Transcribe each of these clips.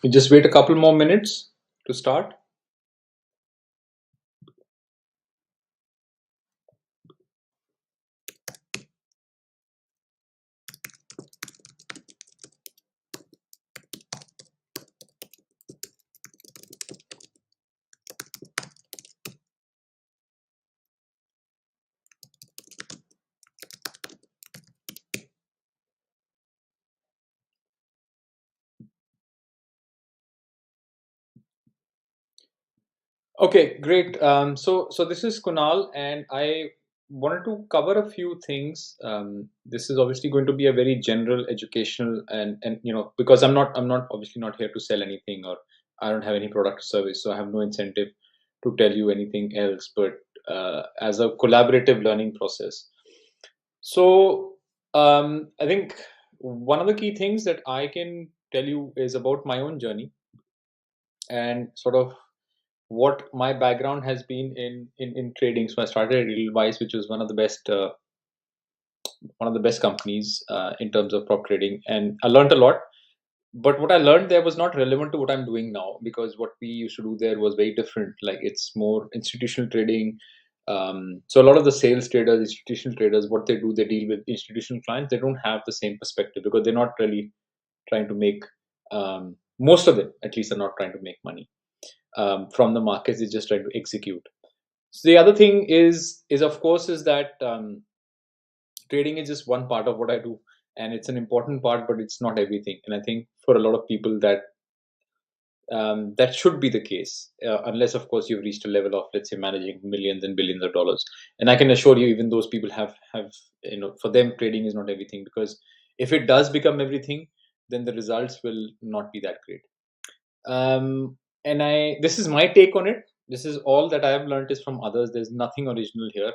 You just wait a couple more minutes to start. Okay, great. So this is Kunal, and I wanted to cover a few things. This is obviously going to be a very general, educational, and because I'm not obviously not here to sell anything, or I don't have any product or service, so I have no incentive to tell you anything else. But as a collaborative learning process, so I think one of the key things that I can tell you is about my own journey and sort of what my background has been in trading. So I started at Edelweiss, which was one of the best companies in terms of prop trading, and I learned a lot. But what I learned there was not relevant to what I'm doing now, because what we used to do there was very different. Like, it's more institutional trading. So a lot of the sales traders, institutional traders, what they do, they deal with institutional clients. They don't have the same perspective because they're not really trying to make. Most of them, at least, are not trying to make money from the markets. They're just trying to execute. So the other thing is of course is that trading is just one part of what I do, and it's an important part, but it's not everything. And I think for a lot of people that should be the case, unless of course you've reached a level of, let's say, managing millions and billions of dollars. And I can assure you, even those people have for them trading is not everything, because if it does become everything, then the results will not be that great. And I this is my take on it. This is all that I have learned is from others. There's nothing original here.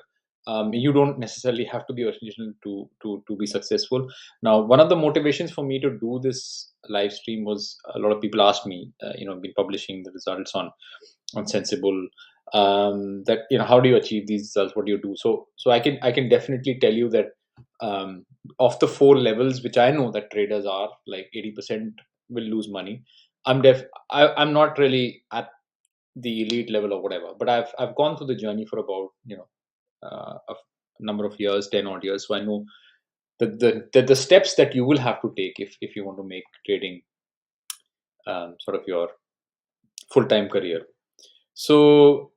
You don't necessarily have to be original to be successful. Now, one of the motivations for me to do this live stream was, a lot of people asked me, been publishing the results on Sensible, that, how do you achieve these results? What do you do? So I can definitely tell you that, of the four levels which I know that traders are, like 80% will lose money. I'm not really at the elite level or whatever, but I've gone through the journey for about, a number of years, 10 odd years. So I know the steps that you will have to take if you want to make trading sort of your full-time career. So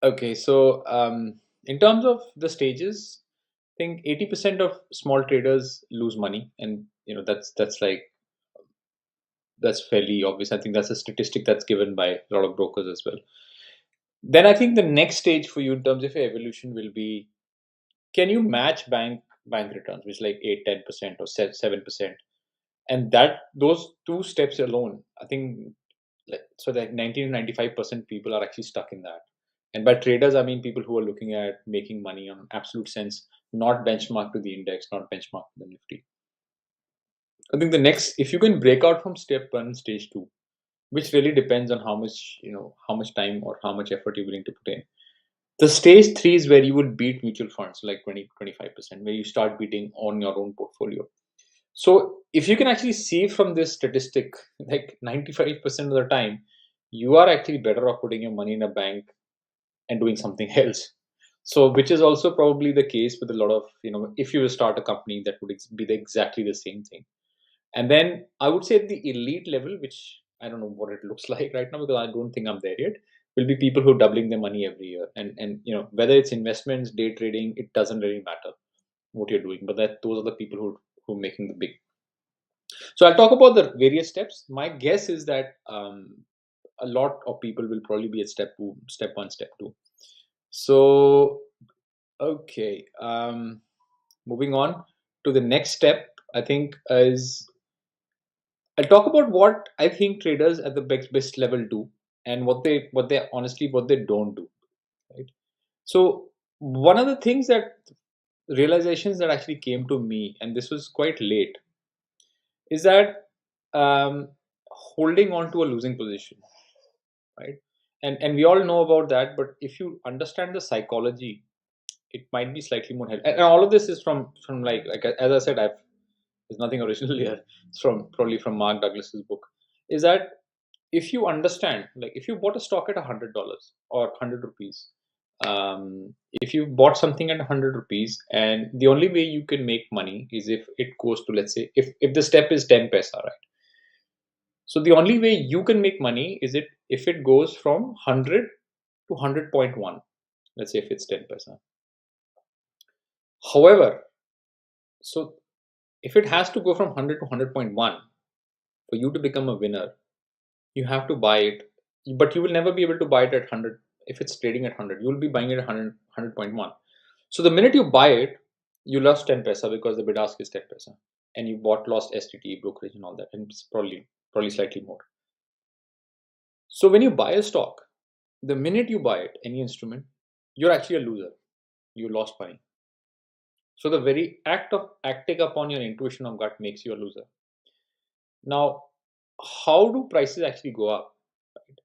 okay, so in terms of the stages, I think 80% of small traders lose money, and that's fairly obvious. I think that's a statistic that's given by a lot of brokers as well. Then I think the next stage for you in terms of your evolution will be, can you match bank returns, which is like 8, 10% or 7%? And that those two steps alone, I think, like 90 to 95% people are actually stuck in that. And by traders, I mean people who are looking at making money on absolute sense, not benchmark to the index, not benchmark to the Nifty. I think the next, if you can break out from step one, stage two, which really depends on how much time or how much effort you're willing to put in. The stage three is where you would beat mutual funds, like 20-25%, where you start beating on your own portfolio. So if you can actually see from this statistic, like 95% of the time, you are actually better off putting your money in a bank and doing something else. So, which is also probably the case with a lot of, if you start a company, that would be exactly the same thing. And then I would say at the elite level, which I don't know what it looks like right now, because I don't think I'm there yet, will be people who are doubling their money every year. And whether it's investments, day trading, it doesn't really matter what you're doing. But those are the people who are making the big. So I'll talk about the various steps. My guess is that a lot of people will probably be at step two, step one, step two. So okay, moving on to the next step, I think is, I'll talk about what I think traders at the best level do, and what they honestly what they don't do. Right. So one of the things that realizations that actually came to me, and this was quite late, is that holding on to a losing position, right? And we all know about that, but if you understand the psychology, it might be slightly more helpful. And all of this is from like as I said, I've there's nothing original here. It's from probably from Mark Douglas's book. Is that if you understand, like if you bought a stock at $100 or 100 rupees, if you bought something at 100 rupees, and the only way you can make money is if it goes to, let's say, if the step is 10 paisa, right? So the only way you can make money is it if it goes from 100 to 100.1. Let's say if it's 10 paisa. However, so if it has to go from 100 to 100.1 for you to become a winner, you have to buy it, but you will never be able to buy it at 100. If it's trading at 100, you will be buying it at 100.1. So the minute you buy it, you lost 10 paisa because the bid ask is 10 paisa, and you lost STT, brokerage, and all that, and it's probably slightly more. So when you buy a stock, the minute you buy it, any instrument, you're actually a loser. You lost money. So the very act of acting upon your intuition of gut makes you a loser. Now, how do prices actually go up? Right?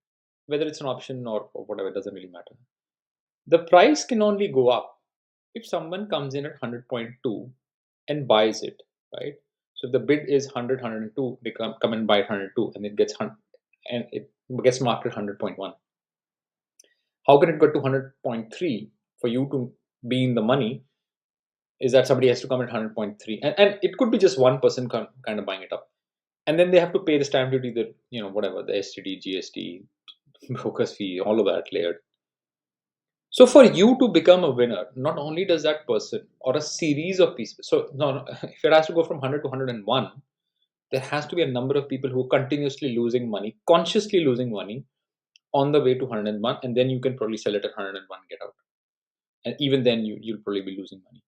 Whether it's an option or whatever, it doesn't really matter. The price can only go up if someone comes in at 100.2 and buys it, right? So if the bid is 100, 102, they come and buy 102, and it gets marked at 100.1. How can it go to 100.3 for you to be in the money? Is that somebody has to come at 100.3, and it could be just one person kind of buying it up, and then they have to pay the stamp duty, the whatever, the STD, GST, broker's fee, all of that layered. So for you to become a winner, not only does that person or a series of people, so no, if it has to go from 100 to 101, there has to be a number of people who are continuously losing money, consciously losing money on the way to 101, and then you can probably sell it at 101, get out, and even then you'll probably be losing money.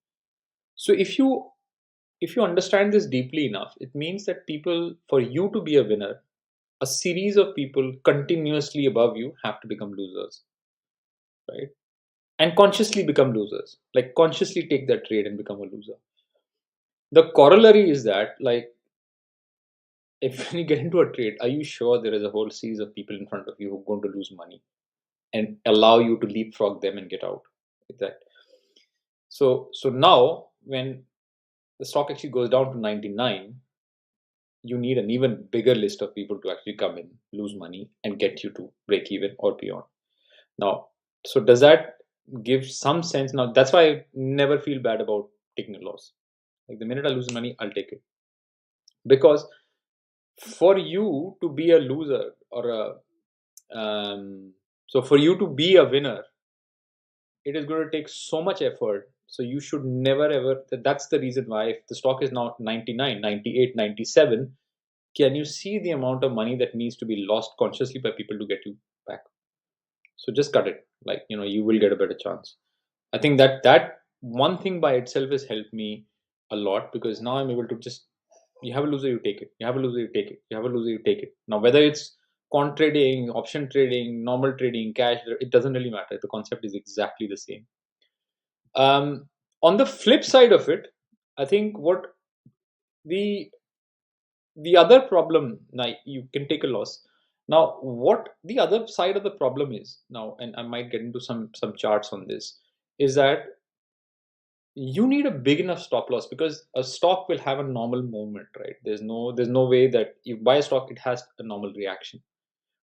So if you understand this deeply enough, it means that people, for you to be a winner, a series of people continuously above you have to become losers, right? And consciously become losers, like consciously take that trade and become a loser. The corollary is that, like, if you get into a trade, are you sure there is a whole series of people in front of you who are going to lose money and allow you to leapfrog them and get out like that? So now when the stock actually goes down to 99, you need an even bigger list of people to actually come in, lose money, and get you to break even or beyond. Now, so does that give some sense? Now, that's why I never feel bad about taking a loss. Like the minute I lose money, I'll take it. Because for you to be a loser or so for you to be a winner, it is going to take so much effort. So you should never ever, that's the reason why if the stock is now 99, 98, 97, can you see the amount of money that needs to be lost consciously by people to get you back? So just cut it. Like, you will get a better chance. I think that one thing by itself has helped me a lot, because now I'm able to just, you have a loser, you take it. You have a loser, you take it. You have a loser, you take it. Now, whether it's quant trading, option trading, normal trading, cash, it doesn't really matter. The concept is exactly the same. On the flip side of it, I think what the other problem, now you can take a loss. Now, what the other side of the problem is now, and I might get into some charts on this, is that you need a big enough stop loss, because a stock will have a normal movement, right? There's no way that you buy a stock, it has a normal reaction.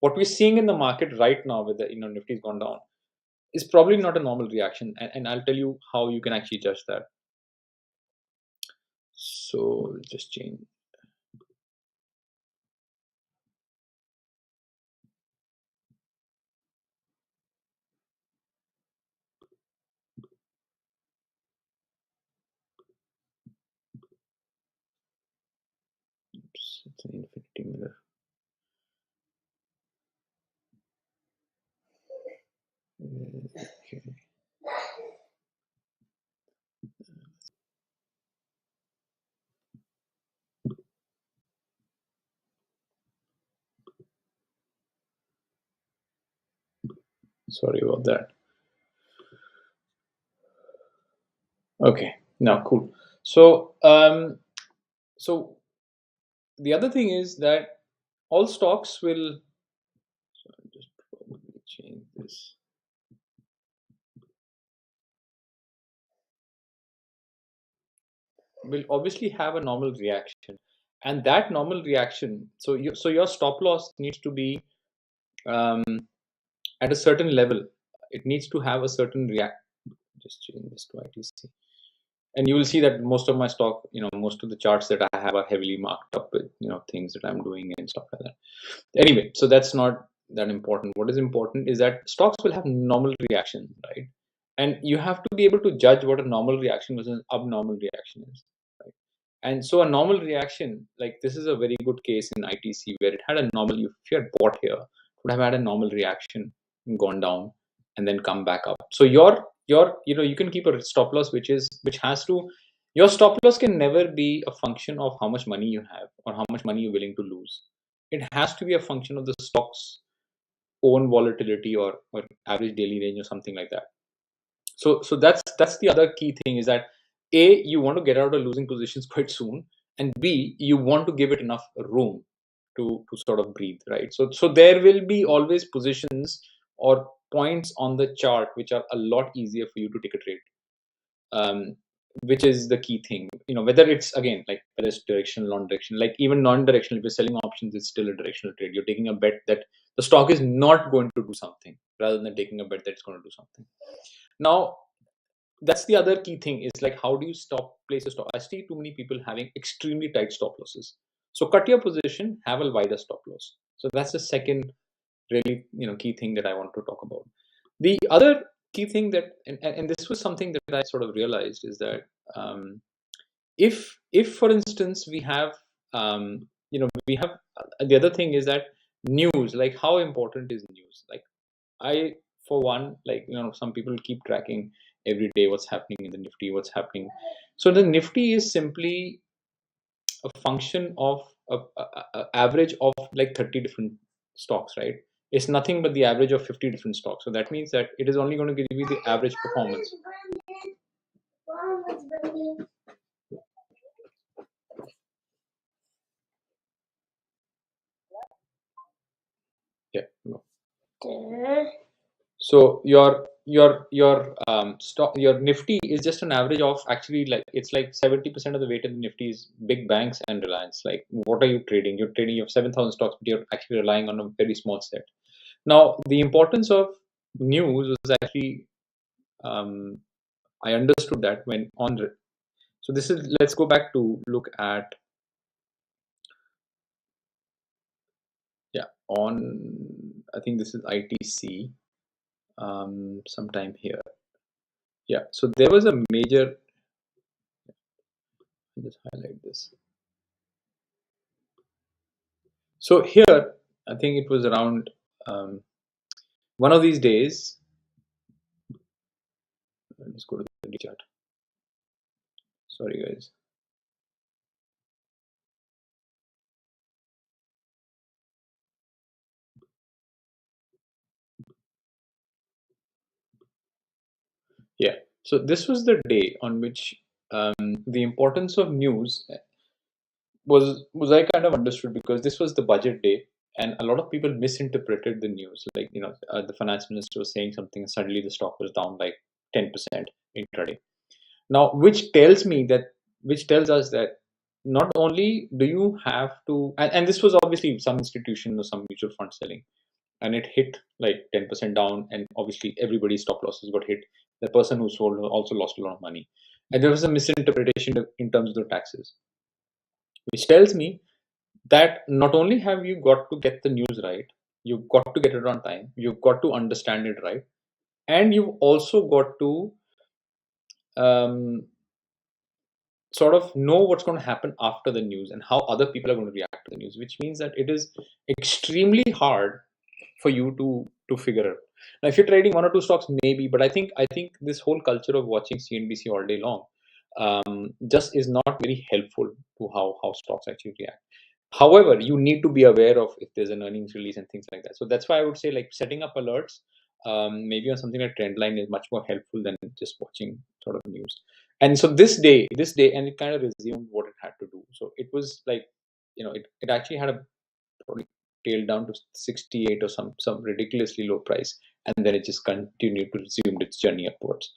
What we're seeing in the market right now with the Nifty's gone down is probably not a normal reaction, and I'll tell you how you can actually judge that. So just change. Oops, it's an infinity mirror. Okay. Sorry about that. Okay, now cool. So the other thing is that all stocks will. So I'll just probably change this. will obviously have a normal reaction, and that normal reaction. So your stop loss needs to be um, at a certain level. It needs to have a certain react. Just change this to ITC, and you will see that most of my stock, most of the charts that I have are heavily marked up with things that I'm doing and stuff like that. Anyway, so that's not that important. What is important is that stocks will have normal reaction, right? And you have to be able to judge what a normal reaction versus an abnormal reaction is, right? And so a normal reaction, like this is a very good case in ITC where it had a normal, if you had bought here, it would have had a normal reaction and gone down and then come back up. So you can keep a stop loss which has to, your stop loss can never be a function of how much money you have or how much money you're willing to lose. It has to be a function of the stock's own volatility or average daily range or something like that. So that's the other key thing, is that A, you want to get out of losing positions quite soon, and B, you want to give it enough room to sort of breathe, right? So there will be always positions or points on the chart which are a lot easier for you to take a trade. Which is the key thing, whether it's, again, like whether it's directional, non-directional, like even non-directional, if you're selling options, it's still a directional trade. You're taking a bet that the stock is not going to do something rather than taking a bet that it's going to do something. Now, that's the other key thing, is like, how do you place a stop? I see too many people having extremely tight stop losses. So cut your position, have a wider stop loss. So that's the second really key thing that I want to talk about. The other key thing that, and this was something that I sort of realized, is that if for instance we have the other thing is that news, like how important is news? Like, I, for one, like some people keep tracking every day what's happening in the Nifty, what's happening. So the Nifty is simply a function of a average of like 30 different stocks, right? It's nothing but the average of 50 different stocks. So that means that it is only going to give you the average performance. Yeah. No. So your Nifty is just an average of, actually, like it's like 70% of the weight of the Nifty is big banks and Reliance. Like, what are you trading? You're trading, you have 7,000 stocks, but you're actually relying on a very small set. Now, the importance of news was actually, I understood that when on. So this is, let's go back to look at, on, I think this is ITC, sometime here. Yeah, so there was a major, just highlight this. So here, I think it was around one of these days. Let's go to the chart. Sorry, guys. Yeah. So this was the day on which the importance of news was I kind of understood, because this was the budget day, and a lot of people misinterpreted the news. Like, the finance minister was saying something, and suddenly the stock was down like 10% intraday. Now, which tells us that not only do you have to, and this was obviously some institution or some mutual fund selling, and it hit like 10% down, and obviously everybody's stop losses got hit. The person who sold also lost a lot of money, and there was a misinterpretation in terms of the taxes, which tells me that not only have you got to get the news right, you've got to get it on time, you've got to understand it right, and you've also got to um, sort of know what's going to happen after the news and how other people are going to react to the news, which means that it is extremely hard for you to figure out. Now, if you're trading one or two stocks, maybe, but I think this whole culture of watching CNBC all day long just is not very helpful to how stocks actually react. However, you need to be aware of if there's an earnings release and things like that. So that's why I would say, like, setting up alerts, maybe on something like Trendline, is much more helpful than just watching sort of news. And so this day, and it kind of resumed what it had to do. So it was like, it actually had a probably tailed down to 68 or some ridiculously low price, and then it just continued to resume its journey upwards.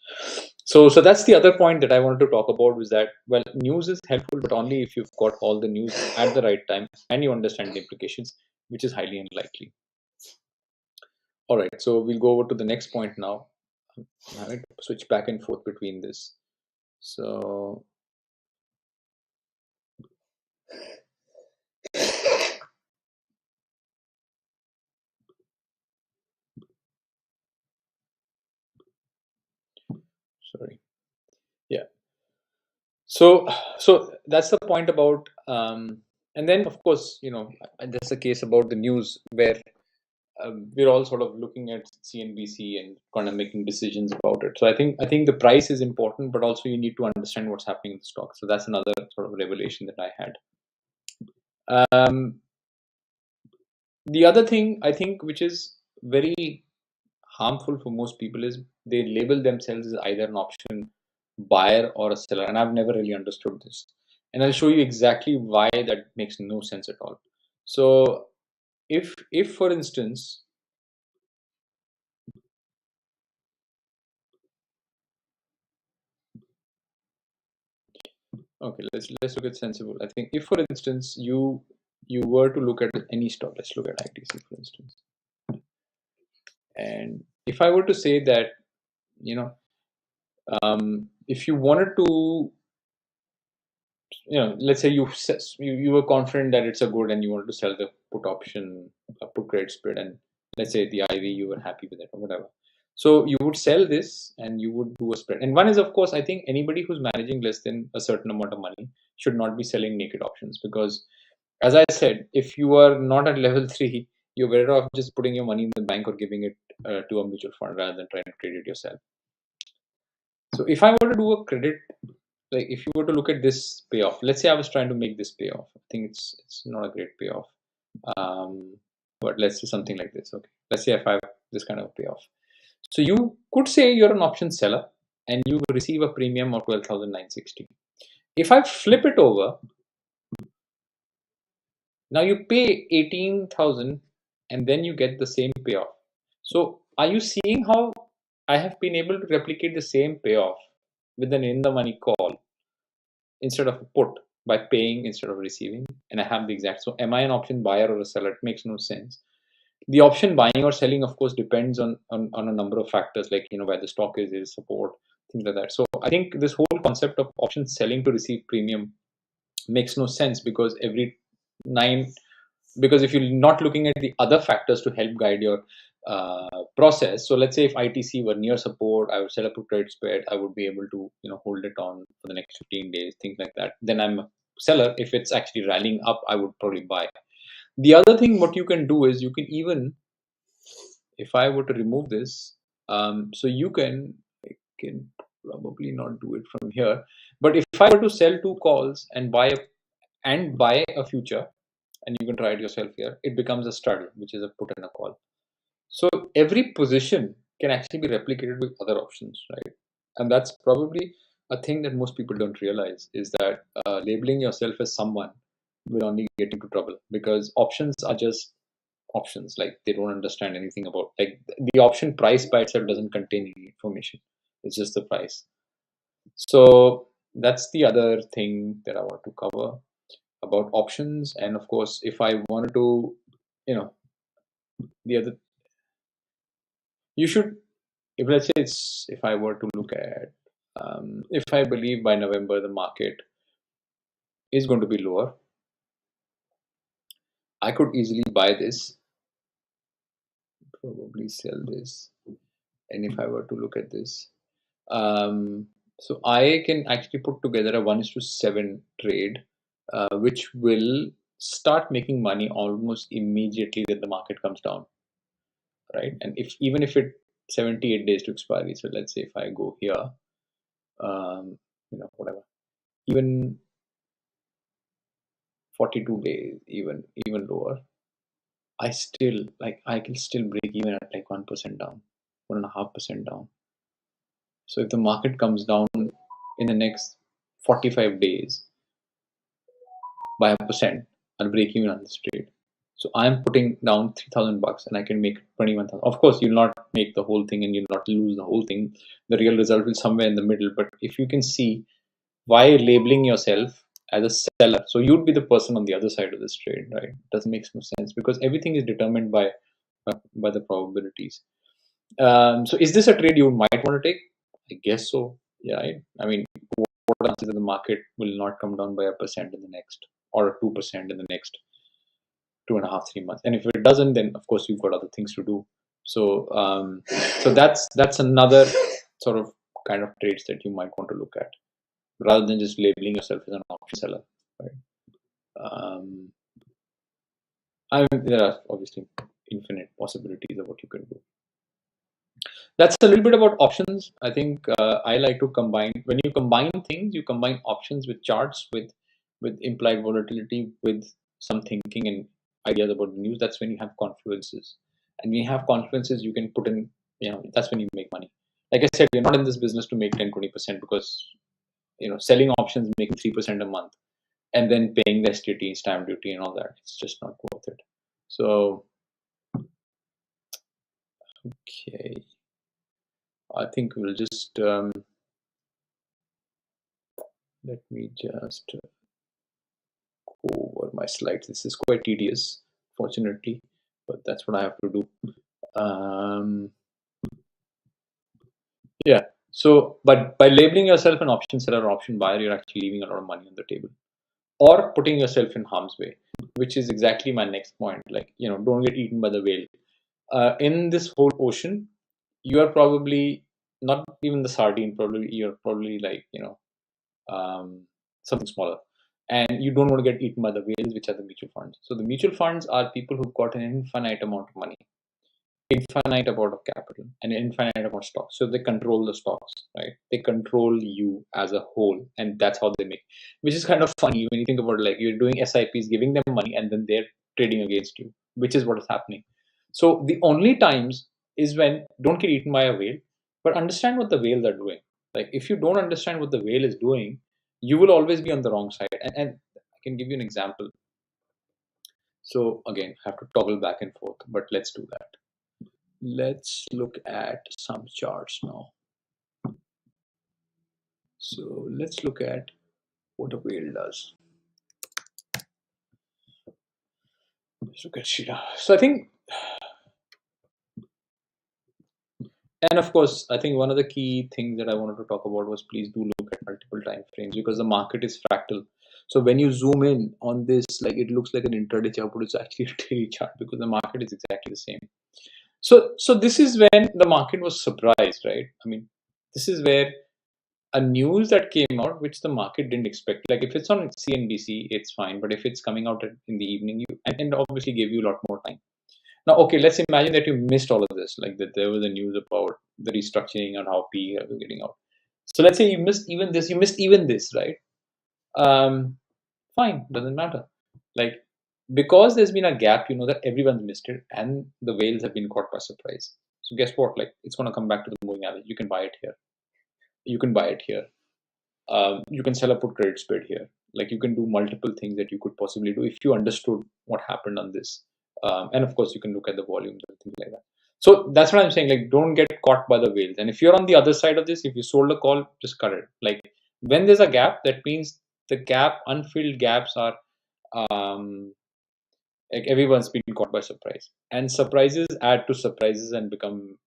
So that's the other point that I wanted to talk about, was that, well, news is helpful, but only if you've got all the news at the right time and you understand the implications, which is highly unlikely. All right, so we'll go over to the next point now. I'm having to switch back and forth between this. So sorry. Yeah. So that's the point about, and then of course, that's the case about the news where we're all sort of looking at CNBC and kind of making decisions about it. So I think the price is important, but also you need to understand what's happening in the stock. So that's another sort of revelation that I had. The other thing I think, which is very harmful for most people, is they label themselves as either an option buyer or a seller, and I've never really understood this. And I'll show you exactly why that makes no sense at all. So if for instance, okay, let's look at sensible. I think if for instance you were to look at any stock, let's look at ITC for instance, and if I were to say that, you know if you wanted to, let's say you were confident that it's a good and you wanted to sell the put option, put credit spread, and let's say the IV you were happy with it or whatever. So you would sell this and you would do a spread. And one is, of course, I think anybody who's managing less than a certain amount of money should not be selling naked options, because, as I said, if you are not at level 3, you're better off just putting your money in the bank or giving it to a mutual fund rather than trying to trade it yourself. So if I were to do a credit, like if you were to look at this payoff, let's say I was trying to make this payoff. I think it's not a great payoff, um, but let's say something like this. Okay, let's say if I have this kind of payoff. So you could say you're an option seller and you receive a premium of 12,960. If I flip it over, now you pay 18,000 and then you get the same payoff. So are you seeing how I have been able to replicate the same payoff with an in the money call instead of a put, by paying instead of receiving, and I have the exact. So am I an option buyer or a seller? It makes no sense. The option buying or selling, of course, depends on a number of factors, like where the stock is support, things like that. So I think this whole concept of option selling to receive premium makes no sense, because every nine because if you're not looking at the other factors to help guide your process. So let's say if ITC were near support, I would set up a credit spread, I would be able to hold it on for the next 15 days, things like that. Then I'm a seller. If it's actually rallying up, I would probably buy. The other thing what you can do is, you can even, if I were to remove this, so I can probably not do it from here, but if I were to sell two calls and buy a future, and you can try it yourself here, it becomes a straddle, which is a put and a call. So every position can actually be replicated with other options, right? And that's probably a thing that most people don't realize, is that labeling yourself as someone will only get into trouble, because options are just options. Like, they don't understand anything about, like, the option price by itself doesn't contain any information. It's just the price. So that's the other thing that I want to cover about options. And of course, if I wanted to, you know the other, you should, if let's say if I were to look at, if I believe by November the market is going to be lower, I could easily buy this, probably sell this. And if I were to look at this, so I can actually put together a 1:7 trade, which will start making money almost immediately that the market comes down, right? And if even if it 78 days to expiry, so let's say if I go here, whatever, even 42 days, even lower, I can still break even at like 1% down, 1.5% down. So if the market comes down in the next 45 days by a percent, I'll break even on this trade. So I'm putting down $3,000 and I can make 21,000. Of course, you'll not make the whole thing and you'll not lose the whole thing. The real result will somewhere in the middle. But if you can see why labeling yourself as a seller, so you'd be the person on the other side of this trade, right? It doesn't make no sense because everything is determined by the probabilities. So is this a trade you might want to take? I guess so. Yeah. I mean, what are the chances that the market will not come down by 1% in the next, or 2% in the next 2.5, 3 months? And if it doesn't, then of course you've got other things to do. So that's another sort of kind of trades that you might want to look at, rather than just labeling yourself as an option seller, right? There are obviously infinite possibilities of what you can do. That's a little bit about options. I think I like to combine, when you combine things, you combine options with charts, with implied volatility, with some thinking and ideas about the news. That's when you have confluences, and when you have confluences, you can put in, that's when you make money. Like I said, you're not in this business to make 10-20%, because selling options, making 3% a month, and then paying the STT, stamp duty, and all that, it's just not worth it. So okay, I think we'll just let me just go over my slides. This is quite tedious, fortunately, but that's what I have to do. Yeah. So, but by labeling yourself an option seller or option buyer, you're actually leaving a lot of money on the table, or putting yourself in harm's way, which is exactly my next point. Like, don't get eaten by the whale. In this whole ocean, you are probably not even the sardine. Probably you're probably like something smaller, and you don't want to get eaten by the whales, which are the mutual funds. So the mutual funds are people who've got an infinite amount of money, infinite amount of capital, and infinite amount of stocks. So they control the stocks, right? They control you as a whole, and that's how they make. Which is kind of funny when you think about it, like you're doing SIPs, giving them money, and then they're trading against you, which is what is happening. So the only times is when, don't get eaten by a whale, but understand what the whales are doing. Like if you don't understand what the whale is doing, you will always be on the wrong side. And I can give you an example. So again, I have to toggle back and forth, but let's do that. Let's look at some charts now. So let's look at what a whale does. Let's look at Shira. So I think, and of course, I think one of the key things that I wanted to talk about was, please do look at multiple time frames, because the market is fractal. So when you zoom in on this, like it looks like an intraday chart, but it's actually a daily chart, because the market is exactly the same. So this is when the market was surprised, right? I mean, this is where a news that came out which the market didn't expect. Like if it's on CNBC, it's fine, but if it's coming out in the evening, and obviously give you a lot more time. Now, okay, let's imagine that you missed all of this, like that there was a news about the restructuring and how PE was getting out. So let's say you missed even this, right? Fine, doesn't matter. Like, because there's been a gap, that everyone's missed it, and the whales have been caught by surprise. So guess what? Like, it's going to come back to the moving average. You can buy it here. You can buy it here. You can sell a put credit spread here. Like, you can do multiple things that you could possibly do if you understood what happened on this. And of course, you can look at the volumes and things like that. So that's what I'm saying. Like, don't get caught by the whales. And if you're on the other side of this, if you sold a call, just cut it. Like, when there's a gap, that means the unfilled gaps are, like, everyone's been caught by surprise, and surprises add to surprises and become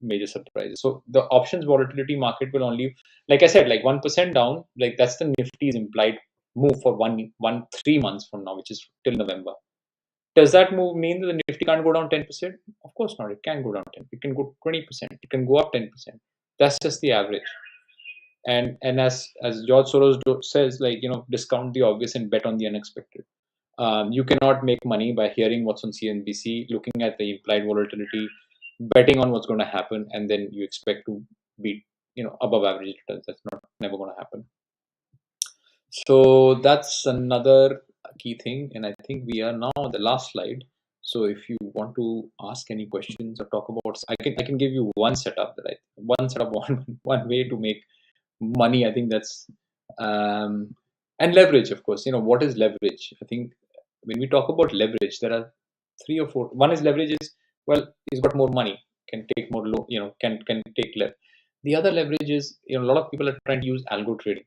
major surprises. So the options volatility market will only, like I said, like 1% down, like that's the Nifty's implied move for 3 months from now, which is till November. Does that move mean that the Nifty can't go down 10%? Of course not. It can go down 10. It can go 20%. It can go up 10%. That's just the average. And as George Soros says, like, discount the obvious and bet on the unexpected. You cannot make money by hearing what's on CNBC, looking at the implied volatility, betting on what's going to happen, and then you expect to beat, above average returns. That's never going to happen. So that's another key thing, and I think we are now on the last slide. So if you want to ask any questions or talk about, I can give you one setup one way to make money. I think that's and leverage, of course. What is leverage? I think when we talk about leverage, there are three or four. One is leverage is, well, he's got more money, can take more low, can take less. The other leverage is, a lot of people are trying to use algo trading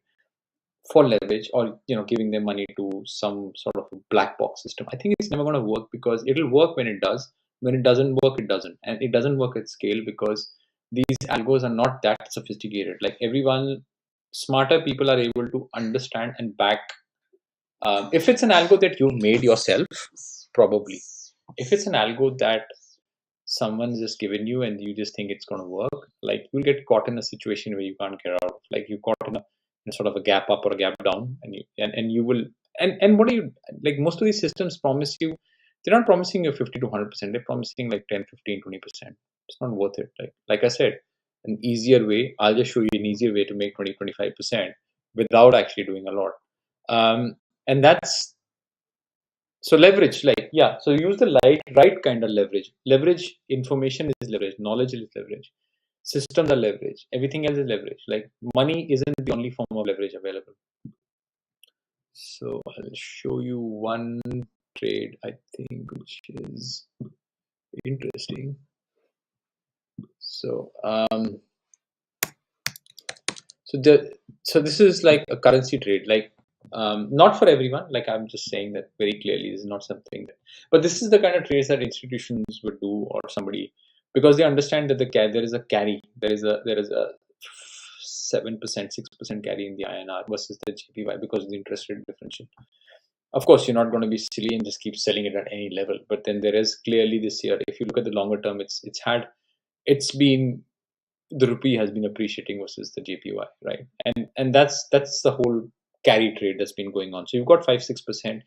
for leverage, or giving their money to some sort of black box system. I think it's never going to work, because it'll work when it does. When it doesn't work, it doesn't, and it doesn't work at scale because these algos are not that sophisticated. Like everyone, smarter people are able to understand and back. If it's an algo that you made yourself, probably. If it's an algo that someone's just given you and you just think it's going to work, like you'll get caught in a situation where you can't get out of. Like you caught in a sort of a gap up or a gap down, and you will. And what do you, like, most of these systems promise you, they're not promising you 50 to 100%. They're promising like 10, 15, 20%. It's not worth it. Like I said, an easier way, I'll just show you an easier way to make 20, 25% without actually doing a lot. And that's, so leverage, like, yeah, so use the right kind of leverage. Leverage, information is leverage, knowledge is leverage, systems are leverage, everything else is leverage. Like money isn't the only form of leverage available. So I'll show you one trade, I think, which is interesting. So so this is like a currency trade, like not for everyone. Like I'm just saying that very clearly, this is not something that, but this is the kind of trades that institutions would do, or somebody, because they understand that there is a carry, there is a 7%, 6% carry in the INR versus the JPY because of the interest rate differential. Of course, you're not going to be silly and just keep selling it at any level, but then there is clearly this year, if you look at the longer term, it's been, the rupee has been appreciating versus the JPY, right? And that's the whole carry trade that's been going on. So you've got 5-6%.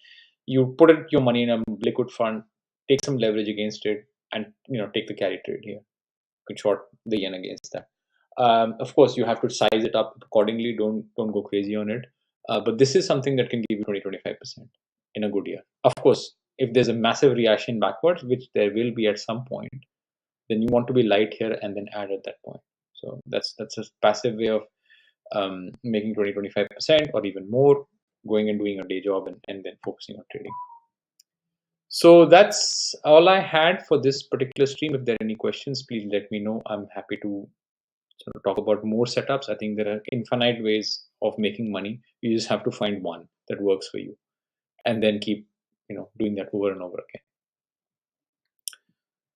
You put your money in a liquid fund, take some leverage against it, and take the carry trade here. You can short the yen against that. Of course, you have to size it up accordingly. Don't go crazy on it. But this is something that can give you 20-25% in a good year. Of course, if there's a massive reaction backwards, which there will be at some point, then you want to be light here and then add at that point. So that's a passive way of making 20-25% or even more, going and doing a day job, and then focusing on trading. So that's all I had for this particular stream. If there are any questions, please let me know. I'm happy to sort of talk about more setups. I think there are infinite ways of making money. You just have to find one that works for you, and then keep doing that over and over again.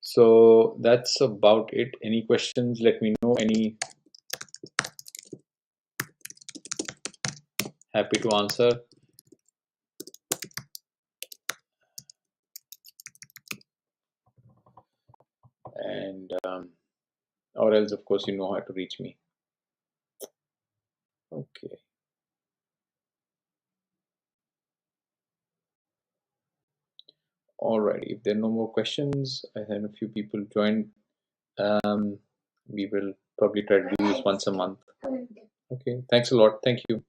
So that's about it. Any questions, let me know. Happy to answer. And or else, of course, you know how to reach me. Okay. Alrighty. If there are no more questions, I had a few people join. We will probably try to do this once a month. Okay. Thanks a lot. Thank you.